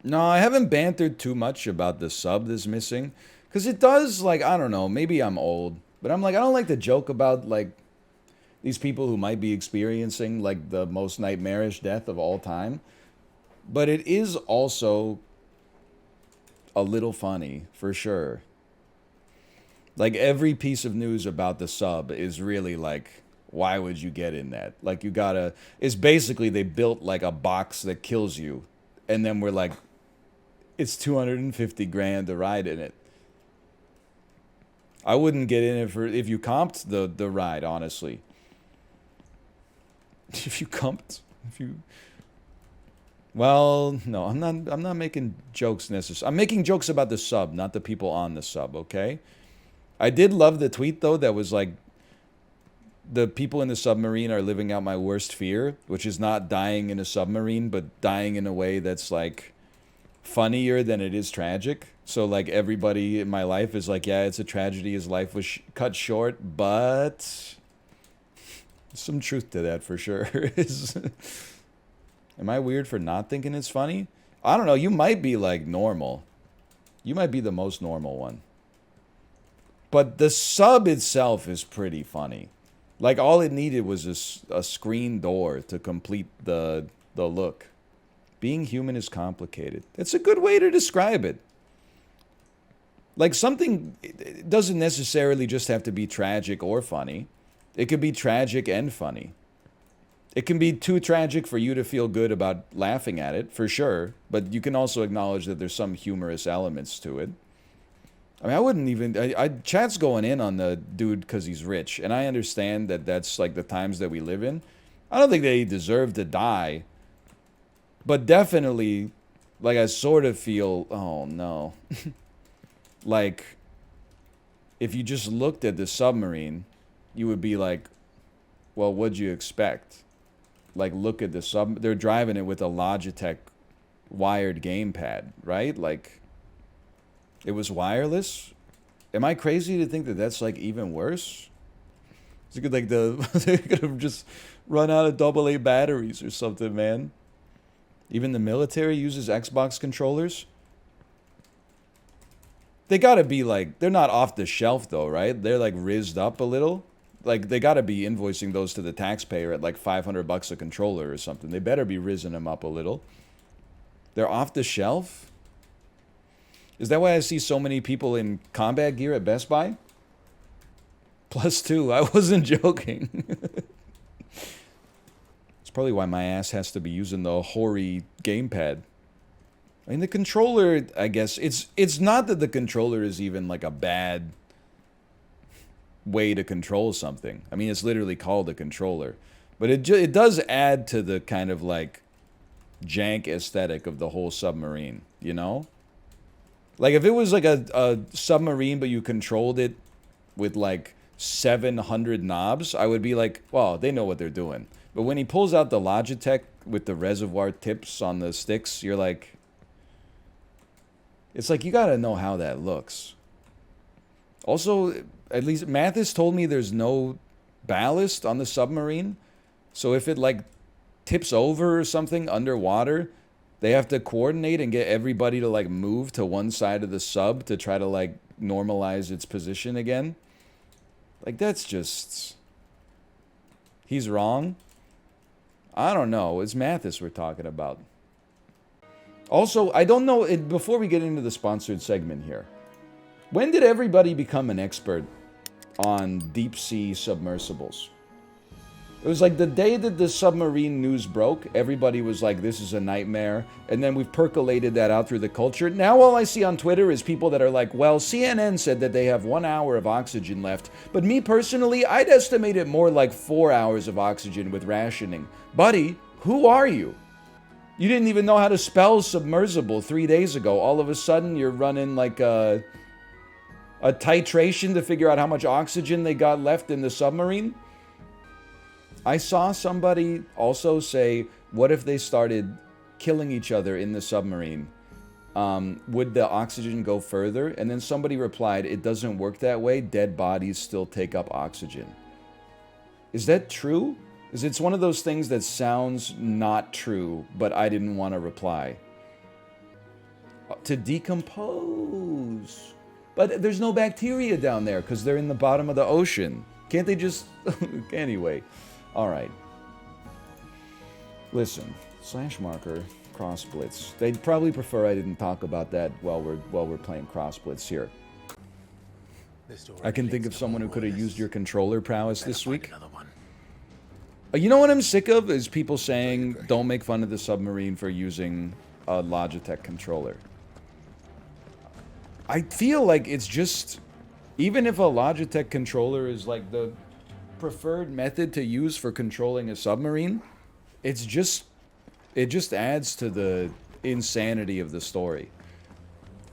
No, I haven't bantered too much about the sub that's missing. Because it does, like, I don't know, maybe I'm old. But I'm like, I don't like to joke about, like, these people who might be experiencing, like, the most nightmarish death of all time. But it is also a little funny, for sure. Like, every piece of news about the sub is really like, why would you get in that? Like, you gotta. It's basically they built, like, a box that kills you. And then we're like, it's 250 grand to ride in it. I wouldn't get in it for if you comped the ride, honestly. If you comped, if you well, no, I'm not making jokes necessarily. I'm making jokes about the sub, not the people on the sub, okay? I did love the tweet though that was like the people in the submarine are living out my worst fear, which is not dying in a submarine, but dying in a way that's like funnier than it is tragic. So like everybody in my life is like, yeah, it's a tragedy. His life was cut short, but some truth to that for sure. Am I weird for not thinking it's funny? I don't know. You might be like normal. You might be the most normal one. But the sub itself is pretty funny. Like all it needed was a screen door to complete the look. Being human is complicated. It's a good way to describe it. Like something it doesn't necessarily just have to be tragic or funny. It could be tragic and funny. It can be too tragic for you to feel good about laughing at it, for sure, but you can also acknowledge that there's some humorous elements to it. I mean, I wouldn't even. Chat's going in on the dude because he's rich, and I understand that that's like the times that we live in. I don't think they deserve to die, but definitely, like, I sort of feel, oh no. Like, if you just looked at the submarine, you would be like, well, what'd you expect? Like, look at the sub. They're driving it with a Logitech wired gamepad, right? Like, it was wireless. Am I crazy to think that that's like even worse? It's like they could have just run out of AA batteries or something, man. Even the military uses Xbox controllers. They gotta be like, they're not off the shelf though, right? They're like rizzed up a little. Like they gotta be invoicing those to the taxpayer at like $500 a controller or something. They better be rizzing them up a little. They're off the shelf. Is that why I see so many people in combat gear at Best Buy? +2. I wasn't joking. It's probably why my ass has to be using the hoary gamepad. I mean, the controller, I guess, it's not that the controller is even like a bad way to control something. I mean, it's literally called a controller. But it does add to the kind of like jank aesthetic of the whole submarine, you know? Like if it was like a submarine but you controlled it with like 700 knobs, I would be like, well, they know what they're doing. But when he pulls out the Logitech with the reservoir tips on the sticks, you're like, it's like you gotta know how that looks. Also, at least Mathis told me there's no ballast on the submarine. So if it like tips over or something underwater, they have to coordinate and get everybody to like move to one side of the sub to try to like normalize its position again. Like that's just... He's wrong? I don't know. It's Mathis we're talking about. Also, I don't know, before we get into the sponsored segment here, when did everybody become an expert on deep sea submersibles? It was like the day that the submarine news broke, everybody was like, this is a nightmare. And then we've percolated that out through the culture. Now all I see on Twitter is people that are like, well, CNN said that they have 1 hour of oxygen left. But me personally, I'd estimate it more like 4 hours of oxygen with rationing. Buddy, who are you? You didn't even know how to spell submersible 3 days ago. All of a sudden, you're running like a titration to figure out how much oxygen they got left in the submarine. I saw somebody also say, what if they started killing each other in the submarine? Would the oxygen go further? And then somebody replied, it doesn't work that way. Dead bodies still take up oxygen. Is that true? It's one of those things that sounds not true, but I didn't want to reply. To decompose. But there's no bacteria down there because they're in the bottom of the ocean. Can't they just... Anyway. Alright. Listen. Slash marker. Cross blitz. They'd probably prefer I didn't talk about that while we're playing cross blitz here. I can think of someone who could have used your controller prowess this week. You know what I'm sick of? Is people saying, don't make fun of the submarine for using a Logitech controller. I feel like it's just... Even if a Logitech controller is like the preferred method to use for controlling a submarine, it's just... It just adds to the insanity of the story.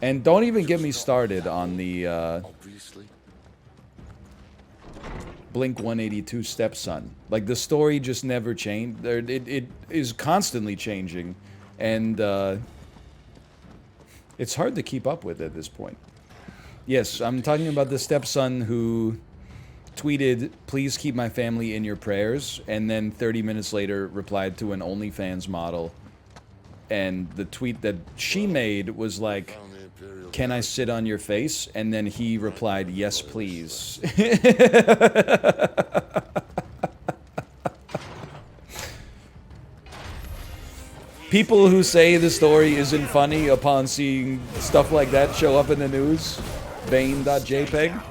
And don't even get me started on the... Blink-182 stepson. Like, the story just never changed. It is constantly changing. And, it's hard to keep up with at this point. Yes, I'm talking about the stepson who tweeted, "Please keep my family in your prayers," and then 30 minutes later replied to an OnlyFans model. And the tweet that she made was like, "Can I sit on your face?" And then he replied, "Yes, please." People who say the story isn't funny upon seeing stuff like that show up in the news, Bane.jpg.